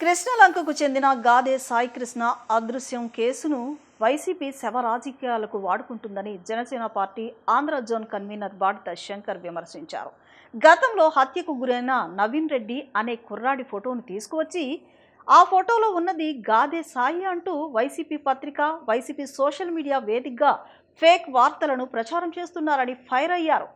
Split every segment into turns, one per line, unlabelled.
కృష్ణలంకకు చెందిన గాదే సాయికృష్ణ అదృశ్యం కేసును వైసీపీ శవ రాజకీయాలకు వాడుకుంటుందని Janasena party Andhra zone convener Badita Shankar విమర్శించారు. గతంలో హత్యకు గురైన నవీన్ రెడ్డి అనే కుర్రాడి ఫోటోను తీసుకువచ్చి ఆ ఫోటోలో ఉన్నది గాదే సాయి అంటూ వైసీపీ పత్రిక, వైసీపీ సోషల్ మీడియా వేదికగా ఫేక్ వార్తలను ప్రచారం చేస్తున్నారని ఫైర్ అయ్యారు.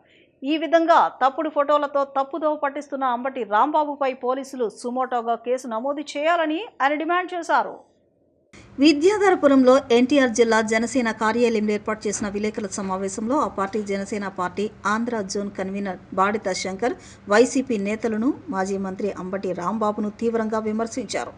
ఈ విధంగా తప్పుడు ఫోటోలతో తప్పుదోవ పట్టిస్తున్న అంబటి రాంబాబుపై పోలీసులు సుమోటోగా కేసు నమోదు చేయాలని ఆయన డిమాండ్ చేశారు. విద్యాధరపురంలో ఎన్టీఆర్ జిల్లా జనసేన కార్యాలయంలో ఏర్పాటు చేసిన విలేకరుల సమావేశంలో ఆ party Janasena party Andhra zone convener Badita Shankar YCP నేతలను, మాజీ మంత్రి అంబటి రాంబాబును తీవ్రంగా విమర్శించారు.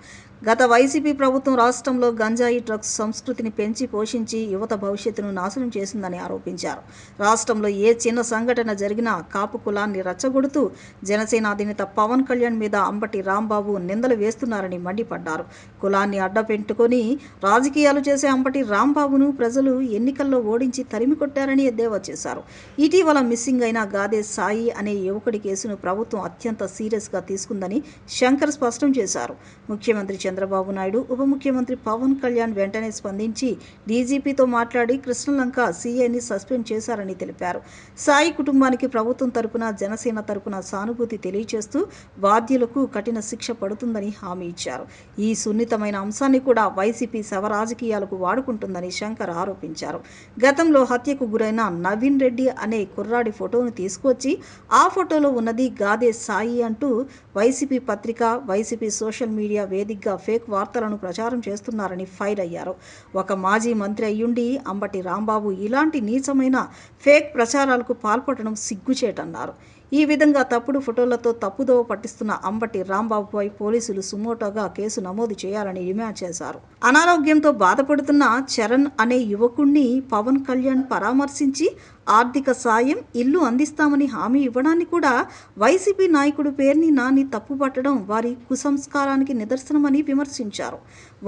గత వైసీపీ ప్రభుత్వం రాష్ట్రంలో గంజాయి డ్రగ్స్ సంస్కృతిని పెంచి పోషించి యువత భవిష్యత్తును నాశనం చేసిందని ఆరోపించారు. రాష్ట్రంలో ఏ చిన్న సంఘటన జరిగినా కాపు కులాన్ని రెచ్చగొడుతూ జనసేన అధినేత పవన్ కళ్యాణ్ మీద అంబటి రాంబాబు నిందలు వేస్తున్నారని మండిపడ్డారు. కులాన్ని అడ్డపెట్టుకొని రాజకీయాలు చేసే అంబటి రాంబాబును ప్రజలు ఎన్నికల్లో ఓడించి తరిమి కొట్టారని ఎద్దేవా చేశారు. ఇటీవల మిస్సింగ్ అయిన గాదే సాయి అనే యువకుడి కేసును ప్రభుత్వం అత్యంత సీరియస్గా తీసుకుందని శంకర్ స్పష్టం చేశారు. ముఖ్యమంత్రి చంద్రబాబు నాయుడు, ఉప ముఖ్యమంత్రి పవన్ కళ్యాణ్ వెంటనే స్పందించి డీజీపీతో మాట్లాడి కృష్ణలంక సీఐని సస్పెండ్ చేశారని తెలిపారు. సాయి కుటుంబానికి ప్రభుత్వం తరపున, జనసేన తరపున సానుభూతి తెలియజేస్తూ బాధ్యులకు కఠిన శిక్ష పడుతుందని హామీ ఇచ్చారు. ఈ సున్నితమైన అంశాన్ని కూడా వైసీపీ శవ రాజకీయాలకు వాడుకుంటుందని శంకర్ ఆరోపించారు. గతంలో హత్యకు గురైన నవీన్ రెడ్డి అనే కుర్రాడి ఫోటోను తీసుకువచ్చి ఆ ఫోటోలో ఉన్నది గాదే సాయి అంటూ వైసీపీ పత్రిక, వైసీపీ సోషల్ మీడియా వేదికగా ఫేక్ వార్తలను ప్రచారం చేస్తున్నారని ఫైర్ అయ్యారు. ఒక మాజీ మంత్రి అయ్యుండి అంబటి రాంబాబు ఇలాంటి నీచమైన ఫేక్ ప్రచారాలకు పాల్పడడం సిగ్గుచేటన్నారు. ఈ విధంగా తప్పుడు ఫోటోలతో తప్పుదోవ పట్టిస్తున్న అంబటి రాంబాబుపై పోలీసులు సుమోటోగా కేసు నమోదు చేయాలని డిమాండ్ చేశారు. అనారోగ్యంతో బాధపడుతున్న చరణ్ అనే యువకుణ్ణి పవన్ కళ్యాణ్ పరామర్శించి ఆర్థిక సాయం, ఇల్లు అందిస్తామని హామీ ఇవ్వడాన్ని కూడా వైసీపీ నాయకుడు పేర్ని నాని తప్పుపట్టడం వారి కుసంస్కారానికి నిదర్శనమని విమర్శించారు.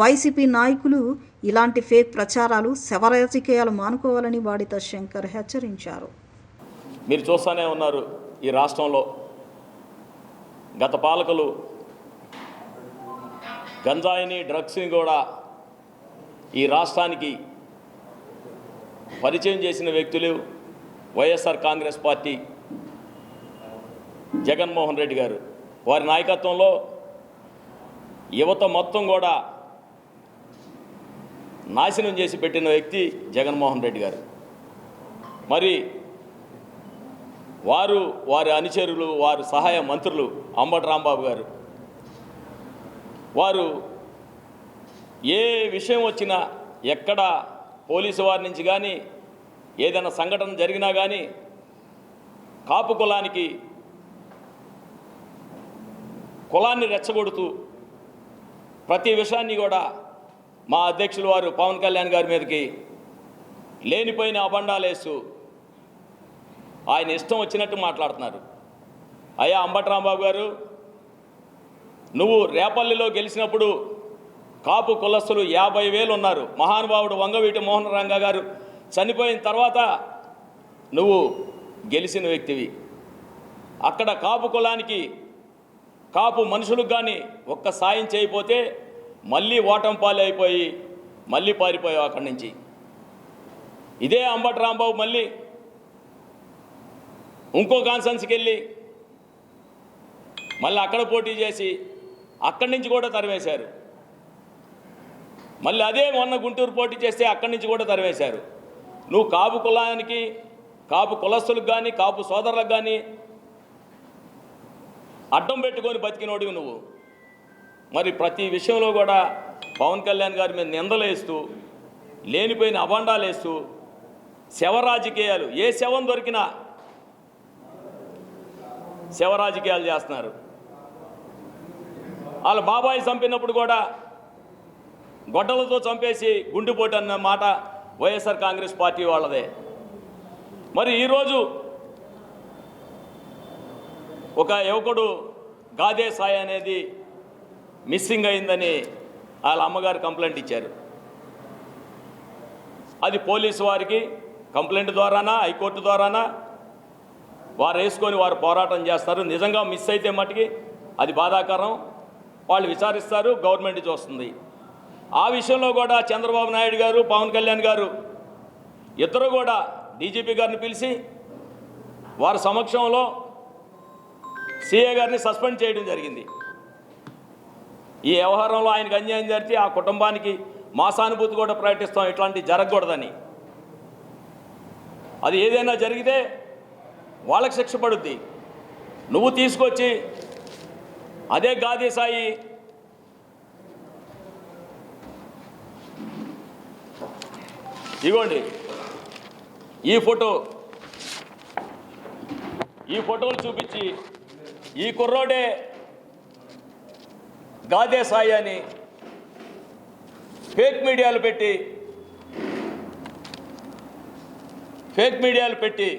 వైసీపీ నాయకులు ఇలాంటి ఫేక్ ప్రచారాలు, శవ రాజకీయాలు మానుకోవాలని బాడిత శంకర్ హెచ్చరించారు.
మీరు చూస్తూనే ఉన్నారు, ఈ రాష్ట్రంలో గత పాలకులు గంజాయిని, డ్రగ్స్ని కూడా ఈ రాష్ట్రానికి పరిచయం చేసిన వ్యక్తులు వైఎస్ఆర్ కాంగ్రెస్ పార్టీ జగన్మోహన్ రెడ్డి గారు. వారి నాయకత్వంలో యువత మొత్తం కూడా నాశనం చేసి పెట్టిన వ్యక్తి జగన్మోహన్ రెడ్డి గారు. మరి వారి అనుచరులు, వారి సహాయ మంత్రులు అంబటి రాంబాబు గారు, వారు ఏ విషయం వచ్చినా, ఎక్కడ పోలీసు వారి నుంచి కానీ ఏదైనా సంఘటన జరిగినా కానీ కాపు కులాన్ని రెచ్చగొడుతూ ప్రతి విషయాన్ని కూడా మా అధ్యక్షులు వారు పవన్ కళ్యాణ్ గారి మీదకి లేనిపోయిన అబండాలేస్తూ ఆయన ఇష్టం వచ్చినట్టు మాట్లాడుతున్నారు. అయ్యా అంబటి రాంబాబు గారు, నువ్వు రేపల్లిలో గెలిచినప్పుడు కాపు కులస్తులు 50,000 ఉన్నారు. మహానుభావుడు వంగవీటి మోహన రంగ గారు చనిపోయిన తర్వాత నువ్వు గెలిచిన వ్యక్తివి. అక్కడ కాపు కులానికి, కాపు మనుషులకు కానీ ఒక్క సాయం చేయకపోతే మళ్ళీ ఓటంపాలు అయిపోయి మళ్ళీ పారిపోయావు అక్కడి నుంచి. ఇదే అంబటి రాంబాబు మళ్ళీ ఇంకో కాన్సెన్స్కి వెళ్ళి మళ్ళీ అక్కడ పోటీ చేసి అక్కడి నుంచి కూడా తరివేశారు. మళ్ళీ అదే మొన్న గుంటూరు పోటీ చేస్తే అక్కడి నుంచి కూడా తరివేశారు. నువ్వు కాపు కులానికి, కాపు కులస్తులకు కానీ, కాపు సోదరులకు కానీ అడ్డం పెట్టుకొని బతికినోడివి నువ్వు. మరి ప్రతి విషయంలో కూడా పవన్ కళ్యాణ్ గారి మీద నిందలేస్తూ, లేనిపోయిన అబండాలు వేస్తూ శవ రాజకీయాలు, ఏ శవం దొరికినా శవ రాజకీయాలు చేస్తున్నారు. వాళ్ళ బాబాయి చంపినప్పుడు కూడా గొడ్డలతో చంపేసి గుండెపోటు అన్న మాట వైఎస్ఆర్ కాంగ్రెస్ పార్టీ వాళ్ళదే. మరి ఈరోజు ఒక యువకుడు గాదే సాయి అనేది మిస్సింగ్ అయిందని వాళ్ళ అమ్మగారు కంప్లైంట్ ఇచ్చారు. అది పోలీసు వారికి కంప్లైంట్ ద్వారానా, హైకోర్టు ద్వారానా వారు వేసుకొని వారు పోరాటం చేస్తారు. నిజంగా మిస్ అయితే మట్టుకి అది బాధాకరం. వాళ్ళు విచారిస్తారు, గవర్నమెంట్ చూస్తుంది. ఆ విషయంలో కూడా చంద్రబాబు నాయుడు గారు, పవన్ కళ్యాణ్ గారు ఇద్దరు కూడా డీజీపీ గారిని పిలిచి వారి సమక్షంలో సీఏ గారిని సస్పెండ్ చేయడం జరిగింది. ఈ వ్యవహారంలో ఆయనకు అన్యాయం జరిగితే ఆ కుటుంబానికి మా సానుభూతి కూడా ప్రకటిస్తాం, ఇట్లాంటివి జరగకూడదని. అది ఏదైనా జరిగితే వాళ్ళకి శిక్ష పడుద్ది. నువ్వు తీసుకొచ్చి అదే గాదే సాయి ఇగోండి ఈ ఫోటోలు చూపించి ఈ కుర్రోడే గాదే సాయి అని ఫేక్ మీడియాలు పెట్టి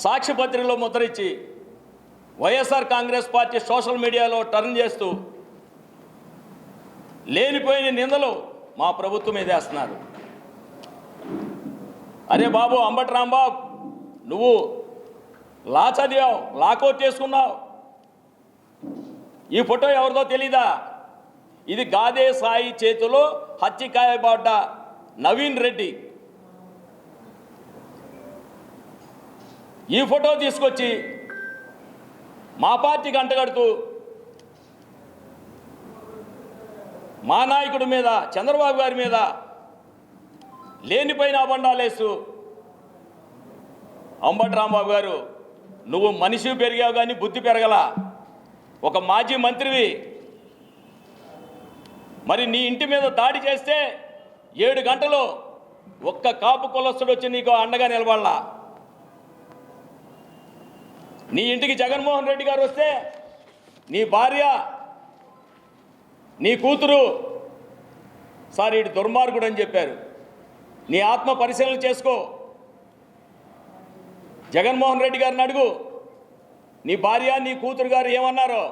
సాక్షి పత్రికలో ముద్రించి వైఎస్ఆర్ కాంగ్రెస్ పార్టీ సోషల్ మీడియాలో టర్న్ చేస్తూ లేనిపోయిన నిందలు మా ప్రభుత్వం మీద వేస్తున్నారు. అరే బాబు అంబటి రాంబాబు, నువ్వు లా చదివావు, లా కోర్టు చేసుకున్నావు. ఈ ఫోటో ఎవరిదో తెలీదా? ఇది గాదే సాయి చేతిలో హత్యకాయబడ్డ నవీన్ రెడ్డి. ఈ ఫోటో తీసుకొచ్చి మా పార్టీకి అంటగడుతూ మా నాయకుడి మీద, చంద్రబాబు గారి మీద లేనిపోయిన అబండాలేస్తూ, అంబటి రాంబాబు గారు నువ్వు మనిషి పెరిగావు కానీ బుద్ధి పెరగల. ఒక మాజీ మంత్రివి, మరి నీ ఇంటి మీద దాడి చేస్తే 7 గంటలు ఒక్క కాపు కులస్తుడు వచ్చి నీకు అండగా నిలబడాల. నీ ఇంటికి జగన్మోహన్ రెడ్డి గారు వస్తే నీ భార్య, నీ కూతురు సార్ ఇటు దుర్మార్గుడు అని చెప్పారు. నీ ఆత్మ పరిశీలన చేసుకో. జగన్మోహన్ రెడ్డి గారిని అడుగు, నీ భార్య, నీ కూతురు గారు ఏమన్నారో.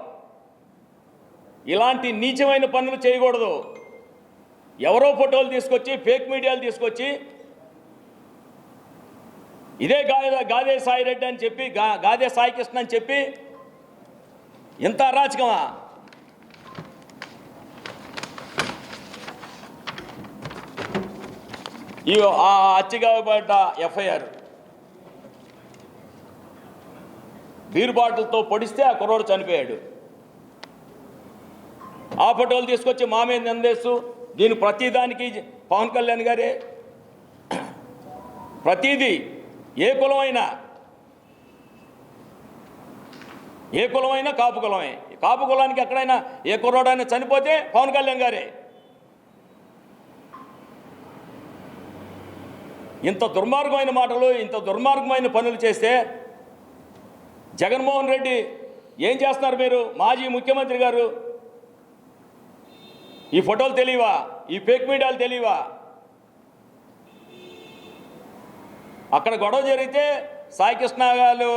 ఇలాంటి నీచమైన పనులు చేయకూడదు. ఎవరో ఫోటోలు తీసుకొచ్చి, ఫేక్ మీడియాలు తీసుకొచ్చి ఇదే గాదే సాయి రెడ్డి అని చెప్పి, గాదే సాయి కృష్ణ అని చెప్పి ఇంత అరాచకమా? ఈ హత్యగాబడ్డ ఎఫ్ఐఆర్ బీరు బాటిల్తో పొడిస్తే ఆ కుర్రోడు చనిపోయాడు. ఆ ఫోటోలు తీసుకొచ్చి మా మీద నిందేస్తూ దీని ప్రతిదానికి పవన్ కళ్యాణ్ గారే ప్రతిదీ ఏ కులమైనా కాపు కులమే. కాపు కులానికి ఎక్కడైనా ఏ కుర్రోడైనా చనిపోతే పవన్ కళ్యాణ్ గారే. ఇంత దుర్మార్గమైన మాటలు, ఇంత దుర్మార్గమైన పనులు చేస్తే జగన్మోహన్ రెడ్డి ఏం చేస్తున్నారు? మీరు మాజీ ముఖ్యమంత్రి గారు ఈ ఫోటోలు తెలియవా? ఈ ఫేక్ మీడియాలు తెలియవా? అక్కడ గొడవ జరిగితే సాయి కృష్ణ గారు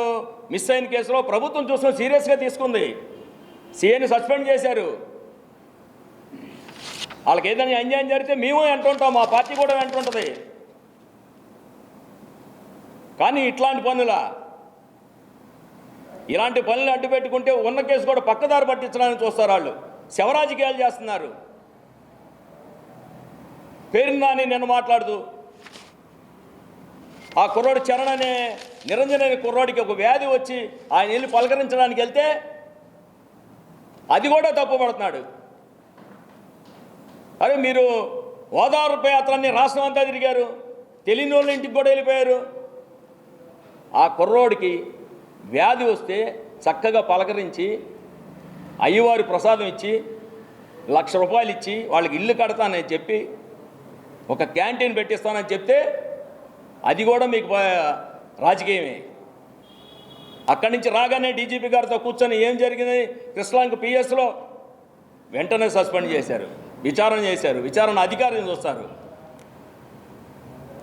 మిస్ అయిన కేసులో ప్రభుత్వం చూసిన సీరియస్గా తీసుకుంది. సీఏని సస్పెండ్ చేశారు. వాళ్ళకి ఏదైనా అన్యాయం జరిగితే మేము అంటుంటాం, మా పార్టీ కూడా అంటుంటుంది. కానీ ఇట్లాంటి పనులు అడ్డు పెట్టుకుంటే ఉన్న కేసు కూడా పక్కదారి పట్టించడానికి చూస్తారు. వాళ్ళు శవరాజకీయాలు చేస్తున్నారు. పేరుందని నిన్న మాట్లాడుతూ ఆ కుర్రోడు చరణ్ అనే నిరంజన్ అనే కుర్రోడికి ఒక వ్యాధి వచ్చి ఆయన వెళ్ళి పలకరించడానికి వెళ్తే అది కూడా తప్పుపడుతున్నాడు. అరే మీరు ఓదార్పు యాత్రని రాష్ట్రం అంతా తిరిగారు, తెలియని వాళ్ళ ఇంటికి కూడా వెళ్ళిపోయారు. ఆ కుర్రోడికి వ్యాధి వస్తే చక్కగా పలకరించి అయ్యవారి ప్రసాదం ఇచ్చి 1,00,000 రూపాయలు ఇచ్చి వాళ్ళకి ఇల్లు కడతానని చెప్పి ఒక క్యాంటీన్ పెట్టిస్తానని చెప్తే అది కూడా మీకు రాజకీయమే. అక్కడి నుంచి రాగానే డీజీపీ గారితో కూర్చొని ఏం జరిగింది కృష్ణాంక్ పిఎస్లో వెంటనే సస్పెండ్ చేశారు, విచారణ చేశారు. విచారణ అధికారులు చూస్తారు.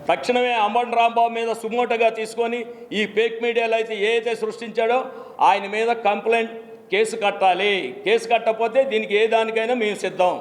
తక్షణమే అంబటి రాంబాబు మీద సుమోటోగా తీసుకొని ఈ ఫేక్ మీడియాలో అయితే ఏదైతే సృష్టించాడో ఆయన మీద కంప్లైంట్ కేసు కట్టాలి. కేసు కట్టకపోతే దీనికి ఏ దానికైనా మేము సిద్ధం.